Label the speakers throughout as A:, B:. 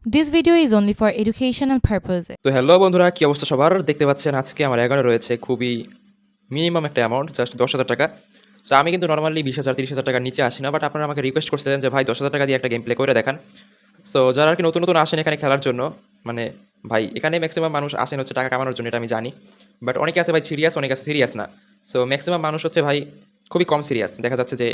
A: This video is only for educational purposes.
B: তো hello বন্ধুরা, কি অবস্থা সবার? দেখতে পাচ্ছেন আজকে আমার অ্যাকাউন্টে রয়েছে খুবই মিনিমাম একটা অ্যামাউন্ট, জাস্ট 10,000 টাকা। সো আমি কিন্তু নরমালি 20,000 30,000 টাকার নিচে আসি না, বাট আপনারা আমাকে রিকোয়েস্ট করছিলেন যে ভাই 10,000 টাকা দিয়ে একটা গেম প্লে করে দেখান। সো যারা আরকি নতুন আসেন এখানে খেলার জন্য, মানে ভাই এখানে ম্যাক্সিমাম মানুষ আসেন হচ্ছে টাকা কামানোর জন্য, এটা আমি জানি। বাট অনেকে আছে ভাই সিরিয়াস, অনেকে আছে সিরিয়াস না। সো ম্যাক্সিমাম মানুষ হচ্ছে ভাই খুবই কম সিরিয়াস। দেখা যাচ্ছে যে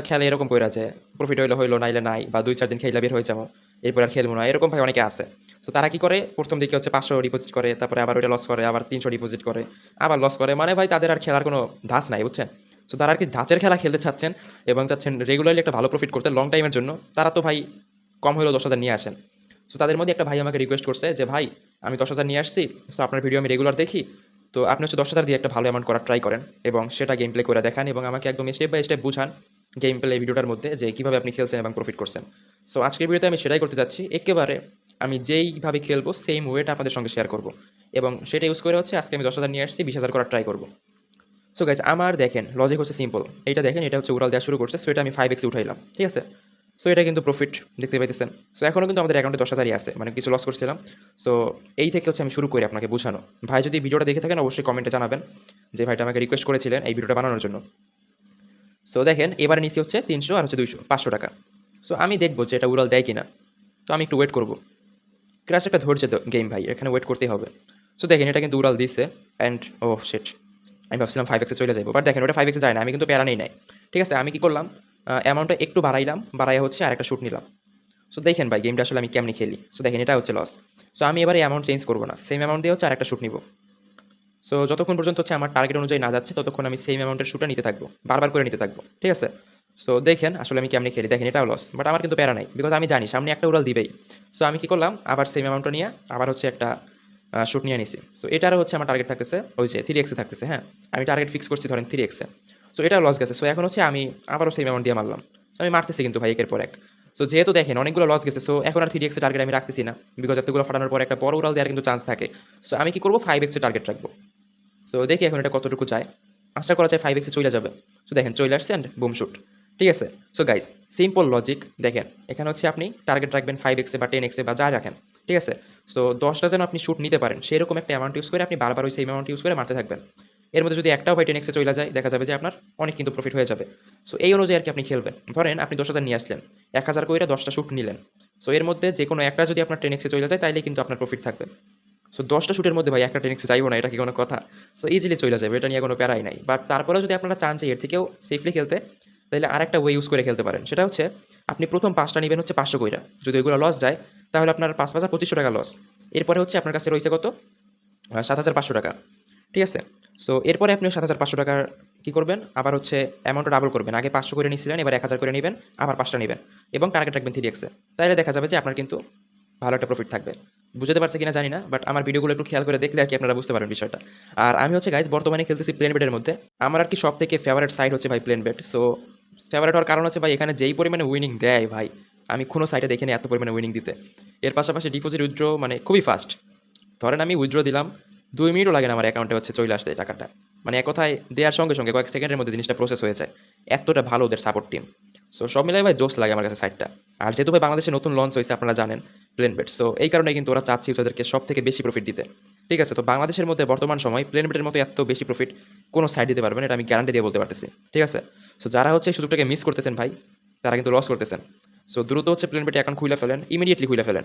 B: খেলে এরকম কইরা যে প্রফিট হইলে হইলো, নাইলে নাই, বা 2-4 দিন খেইলা বের হয়ে যাবো, এরপর আর খেলবো না, এরকম ভাই অনেকে আছে। সো তারা কি করে, প্রথম দিকে হচ্ছে 500 ডিপোজিট করে, তারপরে আবার ওইটা লস করে, আবার 300 ডিপোজিট করে, আবার লস করে। মানে ভাই তাদের আর খেলার কোনো ধাঁচ নাই, বুঝছেন? সো তারা আর কি ধাঁচের খেলা খেলতে চাচ্ছেন এবং চাচ্ছেন রেগুলারলি একটা ভালো প্রফিট করতে লং টাইমের জন্য, তারা তো ভাই কম হলেও 10,000 নিয়ে আসেন। সো তাদের মধ্যে একটা ভাই আমাকে রিকোয়েস্ট করছে যে ভাই আমি 10,000 নিয়ে আসছি, সো আপনার ভিডিও আমি রেগুলার দেখি, তো আপনি হচ্ছে 10,000 দিয়ে একটা ভালো অ্যামাউন্ট করার ট্রাই করেন এবং সেটা গেম প্লে করে দেখান এবং আমাকে একদম স্টেপ বাই স্টেপ বুঝান গেম প্লে ভিডিওটার মধ্যে যে কীভাবে আপনি খেলছেন এবং প্রফিট করছেন। সো আজকের ভিডিওতে আমি সেটাই করতে যাচ্ছি, একেবারে আমি যেইভাবে খেলবো সেম ওয়েটা আপনাদের সঙ্গে শেয়ার করব এবং সেটা ইউজ করে হচ্ছে আজকে আমি 10,000 নিয়ে আসছি, 20,000 করার ট্রাই করব। সো গাইজ আমার দেখেন লজিক হচ্ছে সিম্পল, এইটা দেখেন, এটা হচ্ছে উড়াল দেওয়া শুরু করছে, সো এটা আমি 5x উঠাইলাম, ঠিক আছে? সো এটা কিন্তু প্রফিট দেখতে পাইতেছেন। সো এখনও কিন্তু আমাদের অ্যাকাউন্টে 10,000ই আছে, মানে কিছু লস করছিলাম। সো এই থেকে হচ্ছে আমি শুরু করি আপনাকে বোঝানো। ভাই যদি ভিডিওটা দেখে থাকেন অবশ্যই কমেন্টে জানাবেন যে ভাইটা আমাকে রিকোয়েস্ট করেছিলেন এই ভিডিওটা বানানোর জন্য। সো দেখেন এবারে নিচে হচ্ছে 300 আর হচ্ছে 200, 500 টাকা। সো আমি দেখবো যে এটা উড়াল দেয় কিনা। তো আমি একটু ওয়েট করবো। ক্রাশ একটা ধৈর্য গেম ভাই, এখানে ওয়েট করতেই হবে। সো দেখেন এটা কিন্তু উড়াল দিছে অ্যান্ড ও শিট, আমি ভাবছিলাম 5x এ চলে যাবো, বাট দেখেন ওটা 5x এ যায় না, আমি কিন্তু প্যারা নেই নাই। ঠিক আছে, আমি কি করলাম, অ্যামাউন্টটা একটু বাড়াইলাম, বাড়াইয়া হচ্ছে আরেকটা শ্যুট নিলাম। সো দেখেন ভাই গেমটা আসলে আমি কেমনি খেলি। সো দেখেন এটা হচ্ছে লস। সো আমি এবারে অ্যামাউন্ট চেঞ্জ করবো না, সেম অ্যামাউন্ট দিয়ে হচ্ছে আরেকটা শ্যুট নিব। সো যতক্ষণ পর্যন্ত হচ্ছে আমার টার্গেট অনুযায়ী না যাচ্ছে ততক্ষণ আমি সেম অ্যামাউন্টের শ্যুটটা নিতে থাকবো, বারবার করে নিতে থাকবো, ঠিক আছে? সো দেখেন আসলে আমি কেমনি খেলি, দেখেন এটাও লস, বাট আমার কিন্তু প্যারা নাই, বিকজ আমি জানি সামনে একটা উড়াল দিবেই। সো আমি কি করলাম, আবার সেম অ্যামাউন্টটা নিয়ে আবার হচ্ছে একটা শ্যুট নিয়ে নিছি। সো এটারও হচ্ছে আমার টার্গেট থাকতেছে ওই যে 3x থাকতেছে, হ্যাঁ আমি টার্গেট ফিক্স করছি ধরেন 3x। সো এটাও লস গেছে। সো এখন হচ্ছে আমি আবারও সেম অ্যামাউন্ট দিয়ে মারলাম। সো আমি মারতেছি কিন্তু ভাই একের পর এক। সো যেহেতু দেখেন অনেকগুলো লস গেছে, সো এখন আর 3x টার্গেট আমি রাখতেছি না, বিকজ এতগুলো ফাটানোর পর একটা বড় উড়াল দেওয়ার কিন্তু চান্স থাকে। সো আমি কি করবো, 5x টার্গেট রাখবো। সো দেখি এখন এটা কতটুকু যায়। আশা করা যায় 5x চলে যাবে। সো দেখেন চলে আসছে অ্যান্ড বুম শুট। ঠিক আছে? সো গাইস সিম্পল লজিক দেখেন, এখানে হচ্ছে আপনি টার্গেট রাখবেন 5x বা 10x বা যা রাখেন। ঠিক আছে? সো 10টা যেন আপনি শুট নিতে পারেন সেরকম একটা অ্যামাউন্ট ইউজ করে আপনি বারবার ওই সেম অ্যামাউন্ট ইউজ করে মারতে থাকবেন। এর মধ্যে যদি একটাও ভাই 10x চলে যায় দেখা যাবে যে আপনার অনেক কিন্তু প্রফিট হয়ে যাবে। সো এই অনুযায়ী আর কি আপনি খেলবেন। ধরেন আপনি 10,000 নিয়ে আসলেন, 1,000 কইরা 10টা শুট নিলেন। সো এর মধ্যে যেকোনো একটা যদি আপনার 10x চলে যায় তাইলে কিন্তু আপনার প্রফিট থাকবে। সো 10টা শুটের মধ্যে ভাই একটা 10x যাইবো না, এটা কি কোনো কথা? সো ইজিলি চইলা যাবে, এটা নিয়ে কোনো প্যারাই নাই। বাট তারপরেও যদি আপনারা চান যে এর থেকেও সেফলি খেলতে, তাইলে আরেকটা ওয়ে ইউজ করে খেলতে পারেন। সেটা হচ্ছে আপনি প্রথম 5টা নিবেন হচ্ছে 500 কইরা। যদি ওইগুলো লস যায় তাহলে আপনার 5 5 2500 টাকা লস। এরপরে হচ্ছে আপনার কাছে রইছে কত? 7,500 টাকা। ঠিক আছে? সো এরপরে আপনি 7,500 টাকার কি করবেন? আবার হচ্ছে অ্যামাউন্টটা ডাবল করবেন। আগে 500 করে নিছিলেন, এবার 1,000 করে নিবেন, আবার 5টা নিবেন এবং টার্গেট রাখবেন 3x এ। তাইলে দেখা যাবে যে আপনার কিন্তু ভালো একটা প্রফিট থাকবে। বুঝাতে পারছি কিনা জানি না, বাট আমার ভিডিওগুলো একটু খেয়াল করে দেখলে আরকি আপনারা বুঝতে পারবেন বিষয়টা। আর আমি হচ্ছে গাইস বর্তমানে খেলতেছি প্লেন বেটের মধ্যে। আমার আরকি সবথেকে ফেভারিট সাইট হচ্ছে ভাই প্লেন বেট। সো ফেভারিট হওয়ার কারণ হচ্ছে ভাই এখানে যেই পরিমাণে উইনিং দেয় ভাই, আমি কোনো সাইটে দেখিনি এত পরিমাণে উইনিং দিতে। এর পাশাপাশি ডিপোজিট উইথড্র মানে খুবই ফাস্ট। ধরেন আমি উইথড্র দিলাম, 2 মিনিটও লাগে না আমার অ্যাকাউন্টে হচ্ছে চলে আসতে এই টাকাটা। মানে এক কথায় দেওয়ার সঙ্গে, সঙ্গে কয়েক সেকেন্ডের মধ্যে জিনিসটা প্রসেস হয়ে যায়। এতটা ভালো ওদের সাপোর্ট টিম। সো সব মিলায় ভাই জোশ লাগে আমার কাছে সাইটটা। আর যেহেতু ভাই বাংলাদেশে নতুন লঞ্চ হয়েছে আপনারা জানেন প্লেন বেট। সো এই কারণে কিন্তু ওরা চাচ্ছে ইউজারদেরকে সবথেকে বেশি প্রফিট দিতে। ঠিক আছে? তো বাংলাদেশের মধ্যে বর্তমান সময় প্লেন বেটের মতো এত বেশি প্রফিট কোনো সাইট দিতে পারবে না, এটা আমি গ্যারান্টি দিয়ে বলতে পারতেছি। ঠিক আছে? সো যারা হচ্ছে এই সুযোগটাকে মিস করতেছেন ভাই, তারা কিন্তু লস করতেছেন। সো দ্রুত হচ্ছে প্লেন বেটে অ্যাকাউন্ট খুইলা ফেলেন, ইমিডিয়েটলি খুইলা ফেলেন।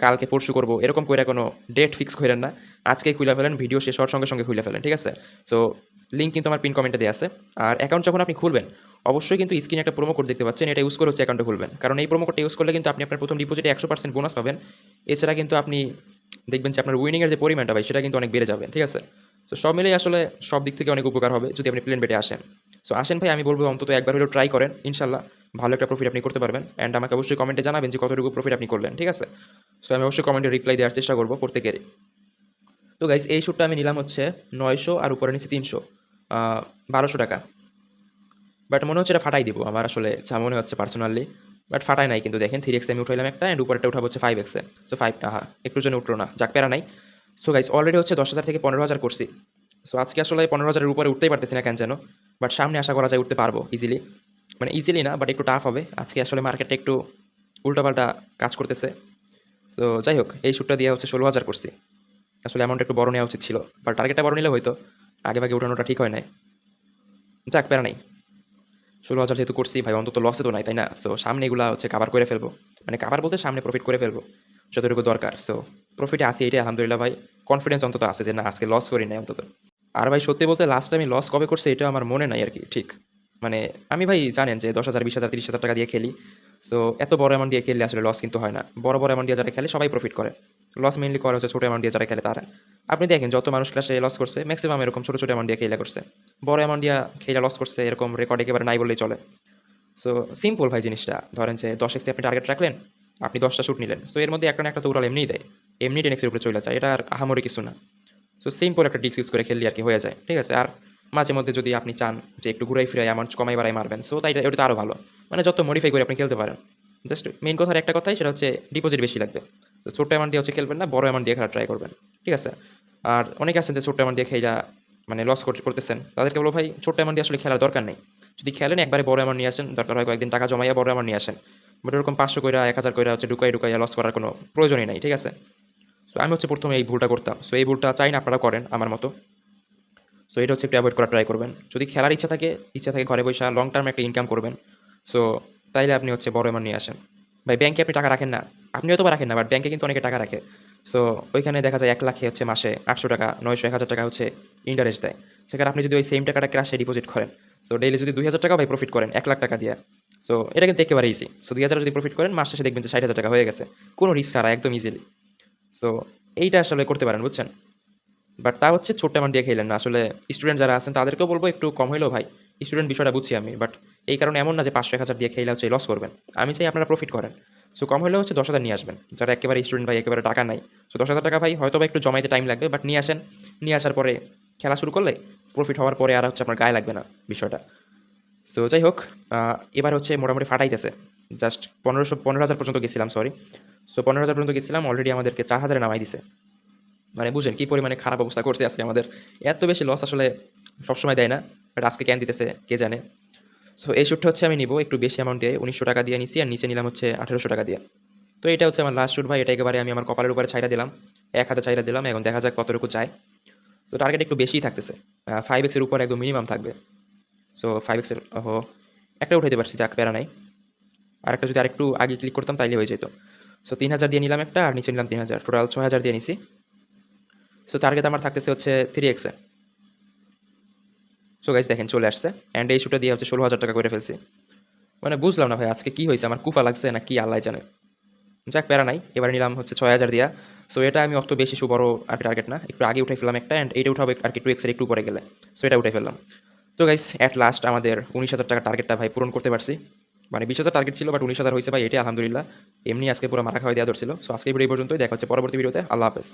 B: কালকে পরশু করবো এরকম কইরা কোনো ডেট ফিক্স কইরেন না। আজকেই খুইলা ফেলেন, ভিডিও শেষ হওয়ার সঙ্গে, সঙ্গে খুইলা ফেলেন। ঠিক আছে? সো লিঙ্ক কিন্তু আমার পিন কমেন্টে দেয়া আছে। আর অ্যাকাউন্ট যখন আপনি খুলবেন, অবশ্যই কিন্তু স্ক্রিনে একটা প্রোমো কোড দেখতে পাচ্ছেন। এটা ইউজ করে হচ্ছে অ্যাকাউন্টটা খুলবেন। কারণ এই প্রোমো কোডটা ইউজ করলে কিন্তু আপনি আপনার প্রথম ডিপোজিটে 100% বোনাস পাবেন। এছাড়া কিন্তু আপনি দেখবেন যে আপনার উইনিং এর যে পরিমাণটা ভাই সেটা কিন্তু অনেক বেড়ে যাবে। ঠিক আছে? তো সব মিলিয়ে আসলে সব দিক থেকে অনেক উপকার হবে যদি আপনি প্লেন বেটে আসেন। সো আসেন ভাই, আমি বলব অন্তত একবার হলেও ট্রাই করেন। ইনশাআল্লাহ ভালো একটা প্রফিট আপনি করতে পারবেন। অ্যান্ড আমাকে অবশ্যই কমেন্টে জানাবেন যে কতটুকু প্রফিট আপনি করলেন। ঠিক আছে? সো আমি অবশ্যই কমেন্টে রিপ্লাই দেওয়ার চেষ্টা করব প্রত্যেকেরই। তো গাইস এই শ্যুটটা আমি নিলাম হচ্ছে 900 আর উপরে নিচে 300, 1200 টাকা। বাট মনে হচ্ছে এটা ফাটাই দিব, আমার আসলে যা মনে হচ্ছে পার্সোনালি। বাট ফাটায় নাই কিন্তু দেখেন 3x আমি উঠাইলাম একটা, অ্যান্ড উপরেরটা উঠাবো হচ্ছে 5x এ। সো 5 একটুর জন্য উঠলো না, যাক প্যারা নাই। সো গাইস অলরেডি হচ্ছে 10,000 থেকে 15,000 করছি। সো আজকে আসলে 15,000 এর উপরে উঠতেই পারতেছি না কেন যেন। বাট সামনে আশা করা যায় উঠতে পারবো ইজিলি। মানে ইজিলি না, বাট একটু টাফ হবে। আজকে আসলে মার্কেটটা একটু উল্টাপাল্টা কাজ করতেছে। সো সো যাই হোক, এই শ্যুটটা দিয়ে হচ্ছে 16,000 করছি। আসলে অ্যামাউন্ট একটু বড় নেওয়া উচিত ছিল, বাট টার্গেটটা বড় নিলে হয়তো। আগে ভাগে উঠানোটা ঠিক হয় নাই। যাক, প্যারা নাই। 16,000 যেহেতু করছি ভাই, অন্তত লসে তো নাই, তাই না? সো সামনে এগুলা হচ্ছে কাভার করে ফেলবো। মানে কাভার বলতে সামনে প্রফিট করে ফেলবো যতটুকু দরকার। সো প্রফিটে আছি, এটাই আলহামদুলিল্লাহ ভাই। কনফিডেন্স অন্তত আছে যে না, আজকে লস করি নাই অন্তত। আর ভাই সত্যি বলতে লাস্ট আমি লস কবে করছি এটা আমার মনে নাই আর কি ঠিক। মানে আমি ভাই জানেন যে 10,000, 20,000, 30,000 টাকা দিয়ে খেলি। সো এত বড় অ্যামাউন্ট দিয়ে খেললে আসলে লস কিন্তু হয় না। বড় বড় অ্যামাউন্ট দিয়ে যারা খেলে সবাই প্রফিট করে। লস মেইনলি করে হচ্ছে ছোটো অ্যামাউন্ট দিয়ে যারা খেলে তারা। আপনি দেখেন যত মানুষ ক্লাসে লস করছে ম্যাক্সিমাম এরকম ছোটো ছোটো অ্যামাউন্ট দিয়ে খেলা করছে। বড় অ্যামাউন্ট দিয়ে খেলা লস করছে এরকম রেকর্ড একেবারে নাই বললেই চলে। সো সিম্পল ভাই জিনিসটা। ধরেন যে 10x আপনি টার্গেট রাখলেন, আপনি 10টা শ্যুট নিলেন। সো এর মধ্যে একটা না একটা তো উড়াল এমনিই দেয়। এমনি 10x এর উপরে চলে যায়। এটা আর আহামরি কিছু না। সো সিম্পল একটা ট্রিক্স ইউজ করে খেললে আর কি হয়ে যায়। ঠিক আছে? আর মাঝে মধ্যে যদি আপনি চান যে একটু ঘুরাই ফিরাই অ্যামাউন্ট কমাই বাড়াই মারবেন, সো তাই ওটা তো আরও ভালো। মানে যত মডিফাই করে আপনি খেলতে পারেন। জাস্ট মেইন কথার একটা কথাই, সেটা হচ্ছে ডিপোজিট বেশি লাগবে। তো ছোট্ট অ্যামাউন্ট দিয়ে হচ্ছে খেলবেন না, বড় অ্যামাউন্ট দিয়ে খেলার ট্রাই করবেন। ঠিক আছে? আর অনেকে আছেন যে ছোট্ট অ্যামাউন্ট দিয়ে খেলা মানে লস করতেছেন। তাদেরকে বলবো ভাই ছোট্ট অ্যামাউন্ট দিয়ে আসলে খেলার দরকার নেই। যদি খেলেন একবারে বড় অ্যামাউন্ট নিয়ে আসেন, দরকার হয় কয়েকদিন টাকা জমাইয়া বড় অ্যামাউন্ট নিয়ে আসেন। বাট এরকম 500 কইরা 1000 কইরা হচ্ছে ঢুকাইয়া লস করার কোনো প্রয়োজনই নাই। ঠিক আছে? সো আমি হচ্ছে ১ম এই ভুলটা করতাম। সো এই ভুলটা চাই না আপনারা করেন আমার মতো। সো এটা হচ্ছে একটু অ্যাভয়েড করার ট্রাই করবেন। যদি খেলার ইচ্ছা থাকে ঘরে বইসা লং টার্ম একটা ইনকাম করবেন। সো তাইলে আপনি হচ্ছে বড় অ্যামাউন্ট নিয়ে আসেন। ভাই ব্যাংকে আপনি টাকা রাখেন না। আপনি হয়তোবা রাখেন না, বাট ব্যাংকে কিন্তু অনেকে টাকা রাখে। সো ওইখানে দেখা যায় 1 লাখে হচ্ছে মাসে 800 টাকা, 900, 1000 টাকা হচ্ছে ইন্টারেস্ট দেয়। সেখানে আপনি যদি ওই সেম টাকাটা ক্যাশে ডিপোজিট করেন, সো ডেইলি যদি 2,000 টাকা ভাই প্রফিট করেন 1 লাখ টাকা দিয়ে। সো এটা কিন্তু একেবারে ইজি। সো 2,000 যদি প্রফিট করেন মাস শেষে দেখবেন যে 60,000 টাকা হয়ে গেছে। কোনো রিস্ক ছাড়া একদম ইজিলি। সো এইটা আসলে করতে পারেন, বুঝছেন? বাট তা হচ্ছে ছোট্ট অ্যামাউন্ট দিয়ে খেলেন না। আসলে স্টুডেন্ট যারা আছেন তাদেরকেও বলব একটু কম হইলেও ভাই, স্টুডেন্ট বিষয়টা বুঝছি আমি। বাট এই কারণে এমন না যে 500, 1000 দিয়ে খেলে হচ্ছে লস করবেন। আমি চাই আপনারা প্রফিট করেন। সো কম হলেও হচ্ছে 10,000 নিয়ে আসবেন। যারা একেবারে স্টুডেন্ট ভাই, একেবারে টাকা নাই। সো 10,000 টাকা ভাই হয়তোবা একটু জমাইতে টাইম লাগবে, বাট নিয়ে আসেন। নিয়ে আসার পরে খেলা শুরু করলে প্রফিট হওয়ার পরে আর হচ্ছে আপনার গায়ে লাগবে না বিষয়টা। সো যাই হোক, এবার হচ্ছে মোটামুটি ফাটাইতেছে। জাস্ট 15,000 পর্যন্ত গেছিলাম, সরি। সো 15,000 পর্যন্ত গেছিলাম, অলরেডি আমাদেরকে 4,000 এ নামাই দিছে। মানে বুঝেন কি পরিমাণে খারাপ অবস্থা করছে আজকে আমাদের। এত বেশি লস আসলে সবসময় দেয় না। বাট আজকে কেন দিতেছে কে জানে। সো এই শ্যুটটা হচ্ছে আমি নিবো একটু বেশি অ্যামাউন্ট দিয়ে, ১৯০০ টাকা দিয়ে নিছি, আর নিচে নিলাম হচ্ছে ১৮০০ টাকা দিয়ে। তো এটা হচ্ছে আমার লাস্ট শ্যুট ভাই। এটা একেবারে আমি আমার কপালের উপরে ছাইড়া দিলাম। এক হাতে ছাইড়া দিলাম। এখন দেখা যাক কতটুকু যায়। সো টার্গেট একটু বেশিই থাকতেছে। 5x এর উপর একদম মিনিমাম থাকবে। সো 5x এর ওহো! একটা উঠাইতে পারছি, যাক প্যারা নাই। আরেকটা যদি আরেকটু আগে ক্লিক করতাম তাইলে হয়ে যেত। সো ৩,০০০ দিয়ে নিলাম একটা, আর নিচে নিলাম ৩,০০০। টোটাল ৬,০০০ দিয়ে নিছি। সো টার্গেট আমার থাকতেছে হচ্ছে 3x এ। সো গাইস দেখেন চলে আসছে। অ্যান্ড এই শ্যুটটা দিয়ে হচ্ছে ১৬,০০০ টাকা করে ফেলছি। মানে বুঝলাম না ভাই আজকে কি হইছে? আমার কুফা লাগছে না কি আল্লাহই জানে। যাক প্যারা নাই। এবার নিলাম হচ্ছে ৬,০০০ দিয়া। সো এটা আমি অত বেশি বড় আরকি টার্গেট না। একটু আগে উঠাই ফেললাম একটা, অ্যান্ড এইটা উঠাবো আরকি 2x এর একটু উপরে গেলে। সো এটা উঠাই ফেললাম। তো গাইস এট লাস্ট আমাদের ১৯,০০০ টাকার টার্গেটটা ভাই পূরণ করতে পারছি। মানে ২০,০০০ টার্গেট ছিল, বাট ১৯,০০০ হইছে ভাই, এটাই আলহামদুলিল্লাহ। এমনি আজকে পুরো মাথা খাওয়া দেওয়া ধরছিল। সো আজকে এই ভিডিও এই পর্যন্তই। দেখা হচ্ছে পরবর্তী ভিডিওতে। আল্লাহ হাফেজ।